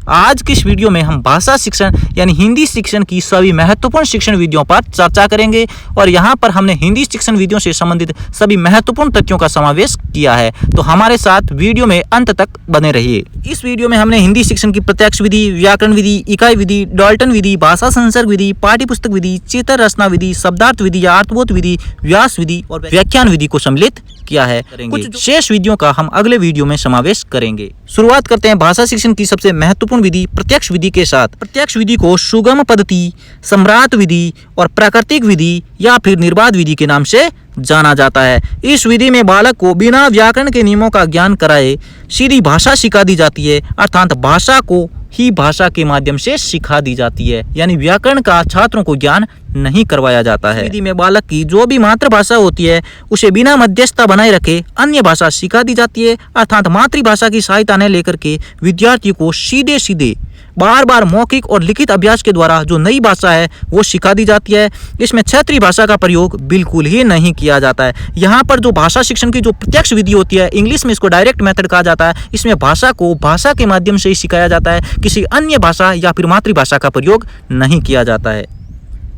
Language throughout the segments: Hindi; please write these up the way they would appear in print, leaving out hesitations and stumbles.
आज की इस वीडियो में हम भाषा शिक्षण यानी हिंदी शिक्षण की सभी महत्वपूर्ण शिक्षण विधियों पर चर्चा करेंगे और यहाँ पर हमने हिंदी शिक्षण विधियों से संबंधित सभी महत्वपूर्ण तथ्यों का समावेश किया है। तो हमारे साथ वीडियो में अंत तक बने रहिए। इस वीडियो में हमने हिंदी शिक्षण की प्रत्यक्ष विधि, व्याकरण विधि, इकाई विधि, डाल्टन विधि, भाषा संसर्ग विधि, पाठ्यपुस्तक विधि, चित्र रचना विधि, शब्दार्थ विधि या अर्थबोध विधि, व्यास विधि और व्याख्यान विधि को सम्मिलित किया है। कुछ शेष विधियों का हम अगले वीडियो में समावेश करेंगे। शुरुआत करते हैं भाषा शिक्षण की सबसे महत्वपूर्ण विधि प्रत्यक्ष विधि के साथ। प्रत्यक्ष विधि को सुगम पद्धति, सम्राट विधि और प्राकृतिक विधि या फिर निर्बाध विधि के नाम से जाना जाता है। इस विधि में बालक को बिना व्याकरण के नियमों का ज्ञान कराए सीधी भाषा सिखा दी जाती है, अर्थात भाषा को ही भाषा के माध्यम से सिखा दी जाती है, यानी व्याकरण का छात्रों को ज्ञान नहीं करवाया जाता है। विधि में बालक की जो भी मातृभाषा होती है उसे बिना मध्यस्थता बनाए रखे अन्य भाषा सिखा दी जाती है, अर्थात मातृभाषा की सहायता न लेकर के विद्यार्थी को सीधे सीधे बार बार मौखिक और लिखित अभ्यास के द्वारा जो नई भाषा है वो सिखा दी जाती है। इसमें क्षेत्रीय भाषा का प्रयोग बिल्कुल ही नहीं किया जाता है। यहाँ पर जो भाषा शिक्षण की जो प्रत्यक्ष विधि होती है, इंग्लिश में इसको डायरेक्ट मेथड कहा जाता है, इसमें भाषा को भाषा के माध्यम से ही सिखाया जाता है, किसी अन्य भाषा या फिर मातृभाषा का प्रयोग नहीं किया जाता है।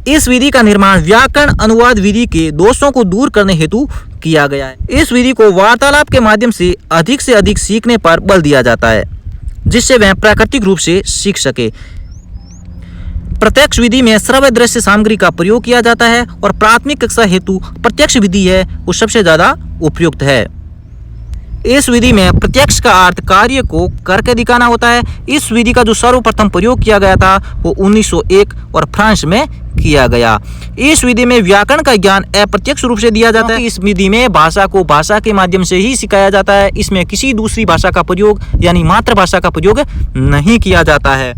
इस विधि का निर्माण व्याकरण अनुवाद विधि के दोषों को दूर करने हेतु किया गया है। इस विधि को वार्तालाप के माध्यम से अधिक सीखने पर बल दिया जाता है, जिससे वह प्राकृतिक रूप से सीख सके। प्रत्यक्ष विधि में श्रव्य दृश्य सामग्री का प्रयोग किया जाता है और प्राथमिक कक्षा हेतु प्रत्यक्ष विधि है वो सबसे ज्यादा उपयुक्त है। इस विधि में प्रत्यक्ष का अर्थ कार्य को करके दिखाना होता है। इस विधि का जो सर्वप्रथम प्रयोग किया गया था वो 1901 और फ्रांस में किया गया। इस विधि में व्याकरण का ज्ञान अप्रत्यक्ष रूप से दिया जाता है। इस विधि में भाषा को भाषा के माध्यम से ही सिखाया जाता है। इसमें किसी दूसरी भाषा का प्रयोग यानी मातृभाषा का प्रयोग नहीं किया जाता है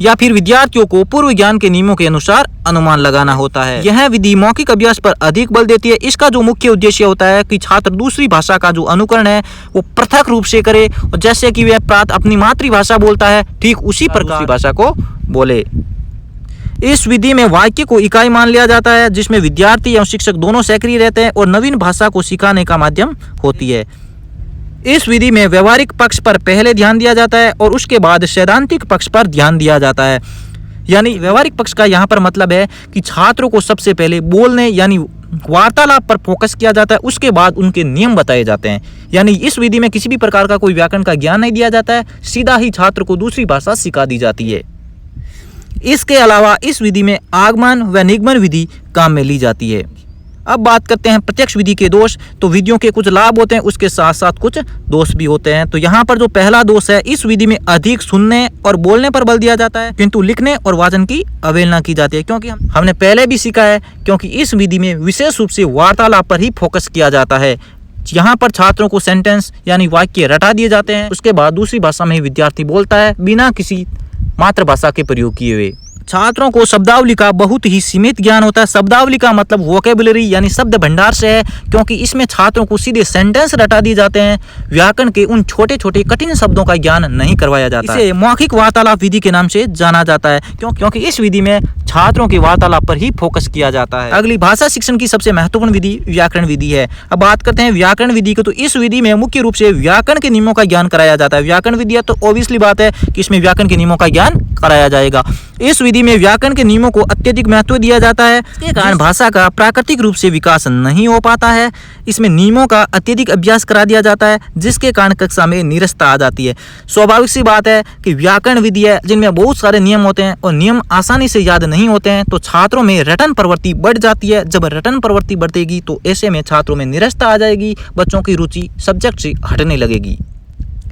या फिर विद्यार्थियों को पूर्व ज्ञान के नियमों के अनुसार अनुमान लगाना होता है। यह विधि मौखिक अभ्यास पर अधिक बल देती है। इसका जो मुख्य उद्देश्य होता है कि छात्र दूसरी भाषा का जो अनुकरण है वो पृथक रूप से करे, और जैसे कि वह अपनी मातृभाषा बोलता है ठीक उसी प्रकार भाषा को बोले। इस विधि में वाक्य को इकाई मान लिया जाता है, जिसमें विद्यार्थी एवं शिक्षक दोनों सक्रिय रहते हैं और नवीन भाषा को सिखाने का माध्यम होती है। इस विधि में व्यवहारिक पक्ष पर पहले ध्यान दिया जाता है और उसके बाद सैद्धांतिक पक्ष पर ध्यान दिया जाता है। यानी व्यवहारिक पक्ष का यहाँ पर मतलब है कि छात्रों को सबसे पहले बोलने यानी वार्तालाप पर फोकस किया जाता है, उसके बाद उनके नियम बताए जाते हैं। यानी इस विधि में किसी भी प्रकार का कोई व्याकरण का ज्ञान नहीं दिया जाता है, सीधा ही छात्र को दूसरी भाषा सिखा दी जाती है। इसके अलावा इस विधि में आगमन व निगमन विधि काम में ली जाती है। अब बात करते हैं प्रत्यक्ष विधि के दोष। तो विधियों के कुछ लाभ होते हैं, उसके साथ साथ कुछ दोष भी होते हैं। तो यहाँ पर जो पहला दोष है, इस विधि में अधिक सुनने और बोलने पर बल दिया जाता है, किंतु लिखने और वाचन की अवहेलना की जाती है। क्योंकि हमने पहले भी सीखा है, क्योंकि इस विधि में विशेष रूप से वार्तालाप पर ही फोकस किया जाता है। यहाँ पर छात्रों को सेंटेंस यानी वाक्य रटा दिए जाते हैं, उसके बाद दूसरी भाषा में ही विद्यार्थी बोलता है बिना किसी मातृभाषा के प्रयोग किए हुए। छात्रों को शब्दावली का बहुत ही सीमित ज्ञान होता है। शब्दावली का मतलब वोकेबुलरी यानी शब्द भंडार से है, क्योंकि इसमें छात्रों को सीधे सेंटेंस रटा दिए जाते हैं। व्याकरण के उन छोटे छोटे कठिन शब्दों का ज्ञान नहीं करवाया जाता। इसे मौखिक वार्तालाप विधि के नाम से जाना जाता है, क्योंकि इस विधि में छात्रों के वार्तालाप पर ही फोकस किया जाता है। अगली भाषा शिक्षण की सबसे महत्वपूर्ण विधि व्याकरण विधि है। अब बात करते हैं व्याकरण विधि को। तो इस विधि में मुख्य रूप से व्याकरण के नियमों का ज्ञान कराया जाता है। व्याकरण विधि है तो ऑब्वियसली बात है कि इसमें व्याकरण के नियमों का ज्ञान कराया जाएगा। इस विधि में व्याकरण के नियमों को अत्यधिक महत्व दिया जाता है। इसके कारण भाषा का प्राकृतिक रूप से विकास नहीं हो पाता है। इसमें नियमों का अत्यधिक अभ्यास करा दिया जाता है, जिसके कारण कक्षा में नीरसता आ जाती है। स्वाभाविक सी बात है कि व्याकरण विधि है जिनमें बहुत सारे नियम होते हैं और नियम आसानी से याद नहीं होते हैं, तो छात्रों में रटन प्रवृत्ति बढ़ जाती है। जब रटन प्रवृत्ति बढ़ेगी तो ऐसे में छात्रों में निरसता आ जाएगी, बच्चों की रुचि सब्जेक्ट से हटने लगेगी।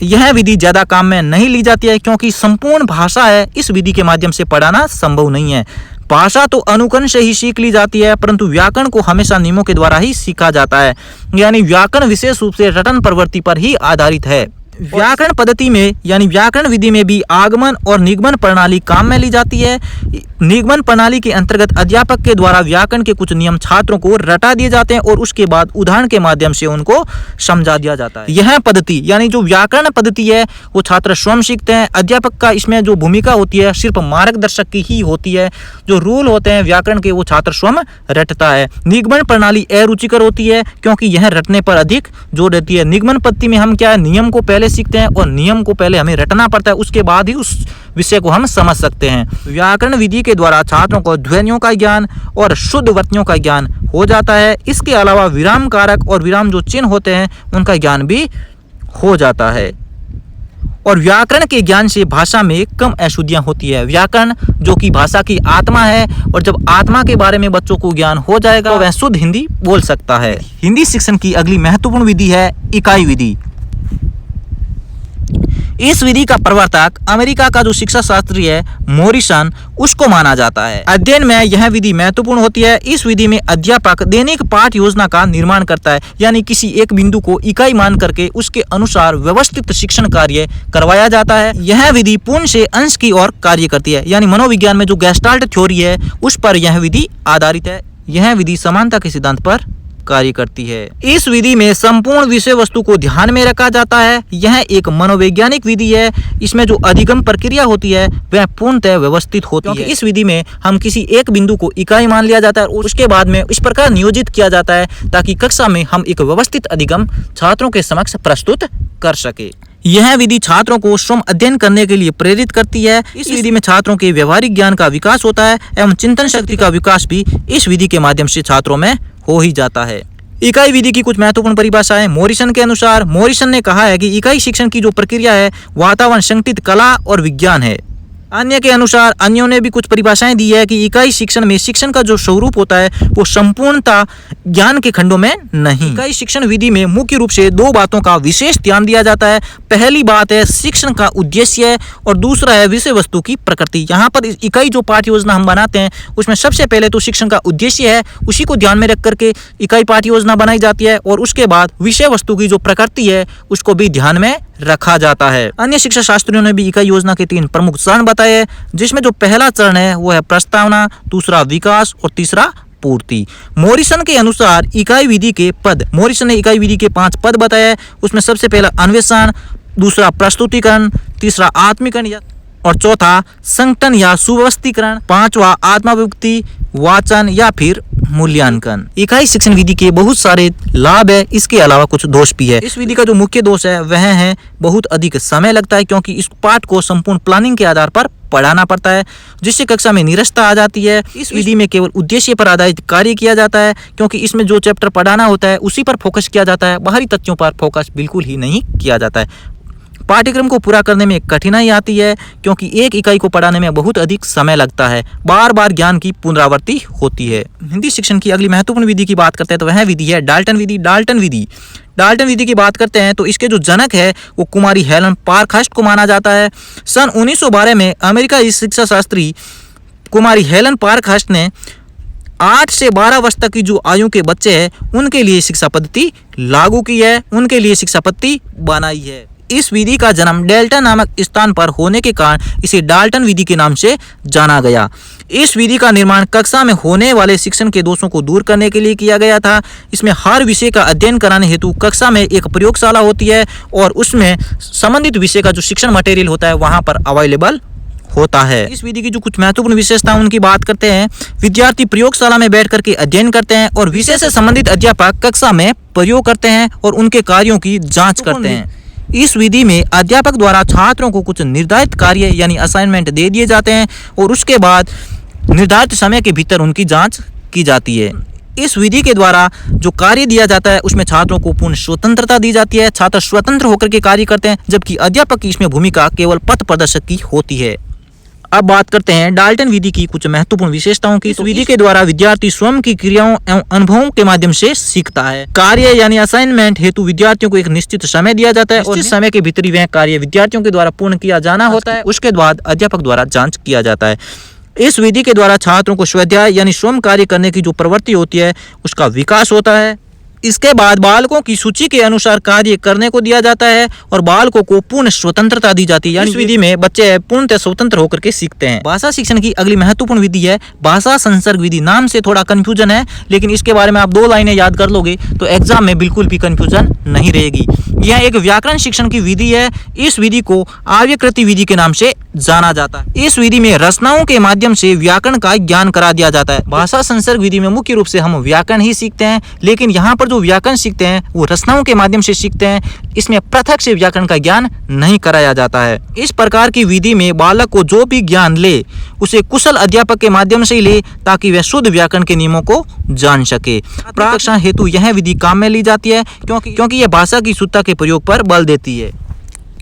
यह विधि ज्यादा काम में नहीं ली जाती है, क्योंकि संपूर्ण भाषा है इस विधि के माध्यम से पढ़ाना संभव नहीं है। भाषा तो अनुकरण से ही सीख ली जाती है, परंतु व्याकरण को हमेशा नियमों के द्वारा ही सीखा जाता है। यानी व्याकरण विशेष रूप से रटन प्रवृत्ति पर ही आधारित है। व्याकरण पद्धति में यानी व्याकरण विधि में भी आगमन और निगमन प्रणाली काम में ली जाती है। निगमन प्रणाली के अंतर्गत अध्यापक के द्वारा व्याकरण के कुछ नियम छात्रों को रटा दिए जाते हैं और उसके बाद उदाहरण के माध्यम से उनको समझा दिया जाता है। यह पद्धति यानी जो व्याकरण पद्धति है वो छात्र स्वयं सीखते हैं। अध्यापक का इसमें जो भूमिका होती है सिर्फ मार्गदर्शक की ही होती है। जो रूल होते हैं व्याकरण के वो छात्र स्वयं रटता है। निगमन प्रणाली अरुचिकर होती है, क्योंकि यह रटने पर अधिक जोर देती है। निगमन पद्धति में हम क्या है, नियम को पहले सीखते हैं और नियम को पहले हमें रटना पड़ता है, उसके बाद ही उस विषय को हम समझ सकते हैं। व्याकरण विधि के द्वारा छात्रों को ध्वनियों का ज्ञान और शुद्ध वर्तनियों का ज्ञान हो जाता है। इसके अलावा विराम कारक और विराम जो चिन्ह होते हैं उनका ज्ञान भी हो जाता है। और व्याकरण के ज्ञान से भाषा में कम अशुद्धियां होती है। व्याकरण जो कि भाषा की आत्मा है, और जब आत्मा के बारे में बच्चों को ज्ञान हो जाएगा तो वह शुद्ध हिंदी बोल सकता है। हिंदी शिक्षण की अगली महत्वपूर्ण विधि है इकाई विधि। इस विधि का प्रवर्तक अमेरिका का जो शिक्षा शास्त्री है मॉरिसन, उसको माना जाता है। अध्ययन में यह विधि महत्वपूर्ण होती है। इस विधि में अध्यापक दैनिक पाठ योजना का निर्माण करता है, यानी किसी एक बिंदु को इकाई मान करके उसके अनुसार व्यवस्थित शिक्षण कार्य करवाया जाता है। यह विधि पूर्ण से अंश की ओर कार्य करती है, यानी मनोविज्ञान में जो गेस्टाल्ट थ्योरी है उस पर यह विधि आधारित है। यह विधि समानता के सिद्धांत पर कार्य करती है। इस विधि में संपूर्ण विषय वस्तु को ध्यान में रखा जाता है। यह एक मनोवैज्ञानिक विधि है। इसमें जो अधिगम प्रक्रिया होती है वह पूर्णतः व्यवस्थित होती है। इस विधि में हम किसी एक बिंदु को इकाई मान लिया जाता है और उसके बाद में इस प्रकार नियोजित किया जाता है ताकि कक्षा में हम एक व्यवस्थित अधिगम छात्रों के समक्ष प्रस्तुत कर सके। यह विधि छात्रों को स्वयं अध्ययन करने के लिए प्रेरित करती है। इस विधि में छात्रों के व्यवहारिक ज्ञान का विकास होता है एवं चिंतन शक्ति का विकास भी इस विधि के माध्यम से छात्रों में हो ही जाता है। इकाई विधि की कुछ महत्वपूर्ण परिभाषाएं मॉरिसन के अनुसार। मॉरिसन ने कहा है कि इकाई शिक्षण की जो प्रक्रिया है वातावरण संगठित कला और विज्ञान है। अन्य के अनुसार अन्यों ने भी कुछ परिभाषाएं दी है कि इकाई शिक्षण में शिक्षण का जो स्वरूप होता है वो संपूर्णता ज्ञान के खंडों में नहीं। इकाई शिक्षण विधि में मुख्य रूप से दो बातों का विशेष ध्यान दिया जाता है। पहली बात है शिक्षण का उद्देश्य और दूसरा है विषय वस्तु की प्रकृति। यहाँ पर इकाई जो पाठ्य योजना हम बनाते हैं उसमें सबसे पहले तो शिक्षण का उद्देश्य है, उसी को ध्यान में रख करके इकाई पाठ्य योजना बनाई जाती है और उसके बाद विषय वस्तु की जो प्रकृति है उसको भी ध्यान में रखा जाता है। अन्य शिक्षा शास्त्रियों ने भी इकाई योजना के 3 प्रमुख चरण बताए हैं, जिसमें जो पहला चरण है वो है प्रस्तावना, दूसरा विकास और तीसरा पूर्ति। मॉरिसन के अनुसार इकाई विधि के पद, मॉरिसन ने इकाई विधि के 5 पद बताए। उसमें सबसे पहला अन्वेषण, दूसरा प्रस्तुतिकरण, तीसरा आत्मीकरण और चौथा संगठन या सुव्यवस्थीकरण, पांचवा आत्माभिव्यक्ति, वाचन या फिर मूल्यांकन। इकाई शिक्षण विधि के बहुत सारे लाभ है, इसके अलावा कुछ दोष भी है। इस विधि का जो मुख्य दोष है वह है बहुत अधिक समय लगता है, क्योंकि इस पाठ को संपूर्ण प्लानिंग के आधार पर पढ़ाना पड़ता है, जिससे कक्षा में निरस्ता आ जाती है। इस विधि में केवल उद्देश्य पर आधारित कार्य किया जाता है, क्योंकि इसमें जो चैप्टर पढ़ाना होता है उसी पर फोकस किया जाता है, बाहरी तथ्यों पर फोकस बिल्कुल ही नहीं किया जाता है। पाठ्यक्रम को पूरा करने में कठिनाई आती है, क्योंकि एक इकाई को पढ़ाने में बहुत अधिक समय लगता है, बार बार ज्ञान की पुनरावृत्ति होती है। हिंदी शिक्षण की अगली महत्वपूर्ण विधि की बात करते हैं तो वह विधि है डाल्टन विधि। डाल्टन विधि की बात करते हैं तो इसके जो जनक है वो कुमारी हेलन पारखास्ट को माना जाता है। सन 1912 में अमेरिका की शिक्षा शास्त्री कुमारी हेलन पारखास्ट ने 8 से 12 वर्ष तक की जो आयु के बच्चे हैं उनके लिए शिक्षा पद्धति लागू की है, उनके लिए शिक्षा पद्धति बनाई है। इस विधि का जन्म डाल्टन नामक स्थान पर होने के कारण इसे डाल्टन विधि के नाम से जाना गया। इस विधि का निर्माण कक्षा में होने वाले शिक्षण के दोषों को दूर करने के लिए किया गया था। इसमें हर विषय का अध्ययन कराने हेतु कक्षा में एक प्रयोगशाला होती है और उसमें संबंधित विषय का जो शिक्षण मटेरियल होता है वहाँ पर अवेलेबल होता है। इस विधि की जो कुछ महत्वपूर्ण विशेषता उनकी बात करते हैं। विद्यार्थी प्रयोगशाला में बैठ करके अध्ययन करते हैं और विषय से संबंधित अध्यापक कक्षा में प्रयोग करते हैं और उनके कार्यों की जाँच करते हैं। इस विधि में अध्यापक द्वारा छात्रों को कुछ निर्धारित कार्य यानी असाइनमेंट दे दिए जाते हैं और उसके बाद निर्धारित समय के भीतर उनकी जांच की जाती है। इस विधि के द्वारा जो कार्य दिया जाता है उसमें छात्रों को पूर्ण स्वतंत्रता दी जाती है। छात्र स्वतंत्र होकर के कार्य करते हैं, जबकि अध्यापक की इसमें भूमिका केवल पथ प्रदर्शक की होती है। अब बात करते हैं डाल्टन विधि की कुछ महत्वपूर्ण विशेषताओं की। इस विधि के द्वारा विद्यार्थी स्वयं की क्रियाओं एवं अनुभवों के माध्यम से सीखता है। कार्य यानी असाइनमेंट हेतु विद्यार्थियों को एक निश्चित समय दिया जाता है और इस समय के भीतर वह कार्य विद्यार्थियों के द्वारा पूर्ण किया जाना होता है। उसके बाद अध्यापक द्वारा जांच किया जाता है। इस विधि के द्वारा छात्रों को स्वाध्याय यानी स्वयं कार्य करने की जो प्रवृत्ति होती है उसका विकास होता है। इसके बाद बालकों की सूची के अनुसार कार्य करने को दिया जाता है और बालकों को पूर्ण स्वतंत्रता दी जाती है। इस विधि में बच्चे पूर्णतः स्वतंत्र होकर के सीखते हैं। भाषा शिक्षण की अगली महत्वपूर्ण विधि है भाषा संसर्ग विधि। नाम से थोड़ा कंफ्यूजन है, लेकिन इसके बारे में आप 2 लाइनें याद कर लोगे तो एग्जाम में बिल्कुल भी कंफ्यूजन नहीं रहेगी। यह एक व्याकरण शिक्षण की विधि है। इस विधि को आर्यकृति विधि के नाम से जाना जाता है। इस विधि में रचनाओं के माध्यम से व्याकरण का ज्ञान करा दिया जाता है। भाषा संसर्ग विधि में मुख्य रूप से हम व्याकरण ही सीखते हैं, लेकिन यहाँ पर जो व्याकरण सीखते हैं वो रचनाओं के माध्यम से सीखते हैं। इसमें पृथक से व्याकरण का ज्ञान नहीं कराया जाता है। इस प्रकार की विधि में बालक को जो भी ज्ञान ले उसे कुशल अध्यापक के माध्यम से ही ले, ताकि वह शुद्ध व्याकरण के नियमों को जान सके। कक्षा हेतु यह विधि काम में ली जाती है क्योंकि यह भाषा की शुद्धता के प्रयोग पर बल देती है।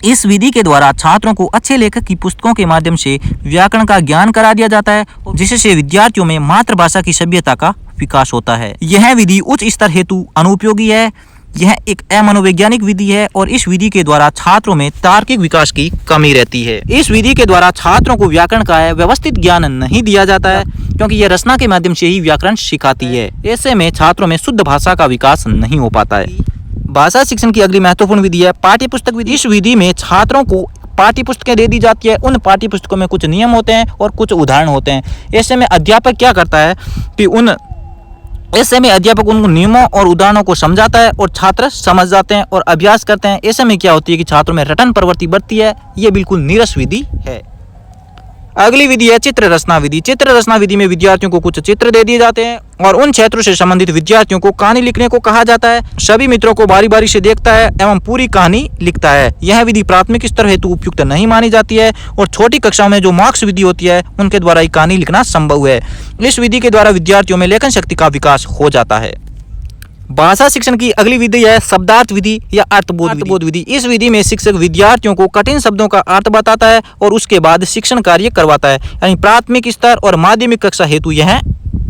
इस विधि के द्वारा छात्रों को अच्छे लेखक की पुस्तकों के माध्यम से व्याकरण का ज्ञान करा दिया जाता है, जिससे विद्यार्थियों में मातृभाषा की सभ्यता का विकास होता है। यह विधि उच्च स्तर हेतु अनुपयोगी है। यह एक अमनोवैज्ञानिक विधि है और इस विधि के द्वारा छात्रों में तार्किक विकास की कमी रहती है। इस विधि के द्वारा छात्रों को व्याकरण का व्यवस्थित ज्ञान नहीं दिया जाता है, क्योंकि यह रचना के माध्यम से ही व्याकरण सिखाती है। ऐसे में छात्रों में शुद्ध भाषा का विकास नहीं हो पाता है। भाषा शिक्षण की अगली महत्वपूर्ण विधि है पाठ्य पुस्तक विधि। इस विधि में छात्रों को पाठ्य पुस्तकें दे दी जाती है। उन पाठ्य पुस्तकों में कुछ नियम होते हैं और कुछ उदाहरण होते हैं। ऐसे में अध्यापक क्या करता है कि उन नियमों और उदाहरणों को समझाता है और छात्र समझ जाते हैं और अभ्यास करते हैं। ऐसे में क्या होती है कि छात्रों में रटन प्रवृत्ति बढ़ती है। ये बिल्कुल नीरस विधि है। अगली विधि है चित्र रचना विधि। चित्र रचना विधि में विद्यार्थियों को कुछ चित्र दे दिए जाते हैं और उन क्षेत्रों से संबंधित विद्यार्थियों को कहानी लिखने को कहा जाता है। सभी मित्रों को बारी बारी से देखता है एवं पूरी कहानी लिखता है। यह विधि प्राथमिक स्तर हेतु उपयुक्त नहीं मानी जाती है और छोटी कक्षाओं में जो मार्क्स विधि होती है उनके द्वारा ही कहानी लिखना संभव है। इस विधि के द्वारा विद्यार्थियों में लेखन शक्ति का विकास हो जाता है। भाषा शिक्षण की अगली विधि है शब्दार्थ विधि या अर्थबोध विधि। इस विधि में शिक्षक विद्यार्थियों को कठिन शब्दों का अर्थ बताता है और उसके बाद शिक्षण कार्य करवाता है, यानी प्राथमिक स्तर और माध्यमिक कक्षा हेतु यह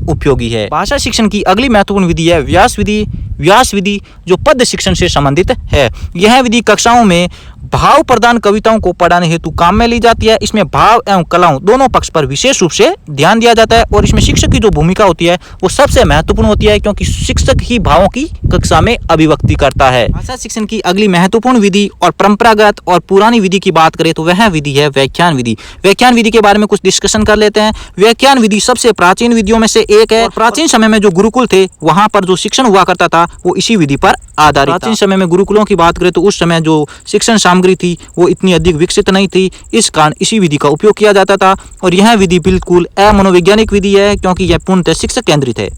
उपयोगी है। भाषा शिक्षण की अगली महत्वपूर्ण विधि है व्यास विधि। व्यास विधि जो पद शिक्षण से संबंधित है। यह विधि कक्षाओं में भाव प्रदान कविताओं को पढ़ाने हेतु काम में ली जाती है। इसमें भाव एवं कलाओं दोनों पक्ष पर विशेष रूप से ध्यान दिया जाता है और इसमें शिक्षक की जो भूमिका होती है वो सबसे महत्वपूर्ण होती है, क्योंकि शिक्षक ही भावों की कक्षा में अभिव्यक्ति करता है। भाषा शिक्षण की अगली महत्वपूर्ण विधि और परंपरागत और पुरानी विधि की बात करें तो वह विधि है व्याख्यान विधि। व्याख्यान विधि के बारे में कुछ डिस्कशन कर लेते हैं। व्याख्यान विधि सबसे प्राचीन विधियों में से एक है। प्राचीन समय में जो गुरुकुल थे वहां पर जो शिक्षण हुआ करता था वो इसी विधि पर आधारित था। प्राचीन समय में गुरुकुलों की बात करें तो उस समय जो शिक्षण सामग्री थी वो इतनी अधिक विकसित नहीं थी, इस कारण इसी विधि का उपयोग किया जाता था और यह विधि बिल्कुल अमनोवैज्ञानिक विधि है, क्योंकि यह पूर्णतः शिक्षक केंद्रित है।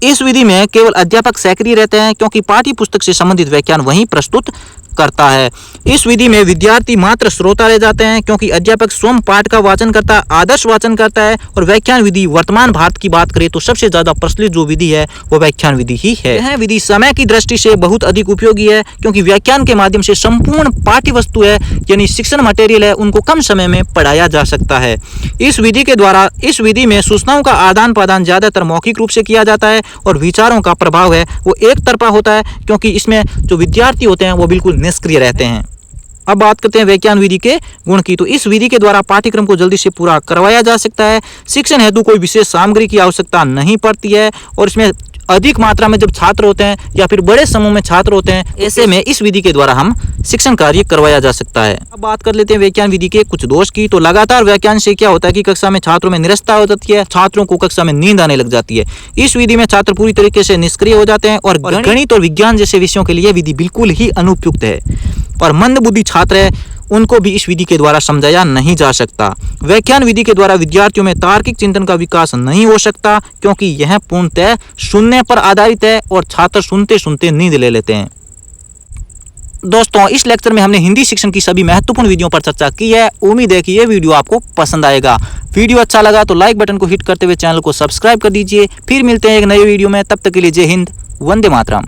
इस विधि में केवल अध्यापक सक्रिय रहते हैं, क्योंकि पाठ्य पुस्तक से संबंधित व्याख्यान वही प्रस्तुत करता है। इस विधि में विद्यार्थी मात्र श्रोता रह जाते हैं, क्योंकि अध्यापक स्वयं पाठ का वाचन करता है, आदर्श वाचन करता है। और व्याख्यान विधि वर्तमान भारत की बात करें तो सबसे ज्यादा प्रचलित जो विधि है वो व्याख्यान विधि ही है। यह विधि समय की दृष्टि से बहुत अधिक उपयोगी है, क्योंकि व्याख्यान के माध्यम से संपूर्ण पाठ्य वस्तु है यानी शिक्षण मटेरियल है उनको कम समय में पढ़ाया जा सकता है। इस विधि में सूचनाओं का आदान प्रदान ज्यादातर मौखिक रूप से किया जाता है और विचारों का प्रभाव है वो एक तरफा होता है, क्योंकि इसमें जो विद्यार्थी होते हैं वो बिल्कुल निष्क्रिय रहते हैं। अब बात करते हैं व्याख्यान विधि के गुण की। तो इस विधि के द्वारा पाठ्यक्रम को जल्दी से पूरा करवाया जा सकता है। शिक्षण हेतु कोई विशेष सामग्री की आवश्यकता नहीं पड़ती है और इसमें अधिक मात्रा में जब छात्र होते हैं या फिर बड़े समूह में छात्र होते हैं, ऐसे में इस विधि के द्वारा हम शिक्षण कार्य करवाया जा सकता है। अब बात कर लेते हैं व्याख्यान विधि के कुछ दोष की। तो लगातार व्याख्यान से क्या होता है कि कक्षा में छात्रों में निरस्ता हो जाती है, छात्रों को कक्षा में नींद आने लग जाती है। इस विधि में छात्र पूरी तरीके से निष्क्रिय हो जाते हैं और गणित और विज्ञान जैसे विषयों के लिए विधि बिल्कुल ही अनुपयुक्त है। और मंदबुद्धि छात्र है उनको भी इस विधि के द्वारा समझाया नहीं जा सकता। व्याख्यान विधि के द्वारा विद्यार्थियों में तार्किक चिंतन का विकास नहीं हो सकता, क्योंकि यह पूर्णतः सुनने पर आधारित है और छात्र सुनते सुनते नींद ले लेते हैं। दोस्तों, इस लेक्चर में हमने हिंदी शिक्षण की सभी महत्वपूर्ण विधियों पर चर्चा की है। उम्मीद है कि यह वीडियो आपको पसंद आएगा। वीडियो अच्छा लगा तो लाइक बटन को हिट करते हुए चैनल को सब्सक्राइब कर दीजिए। फिर मिलते हैं एक नए वीडियो में, तब तक के लिए जय हिंद, वंदे मातरम।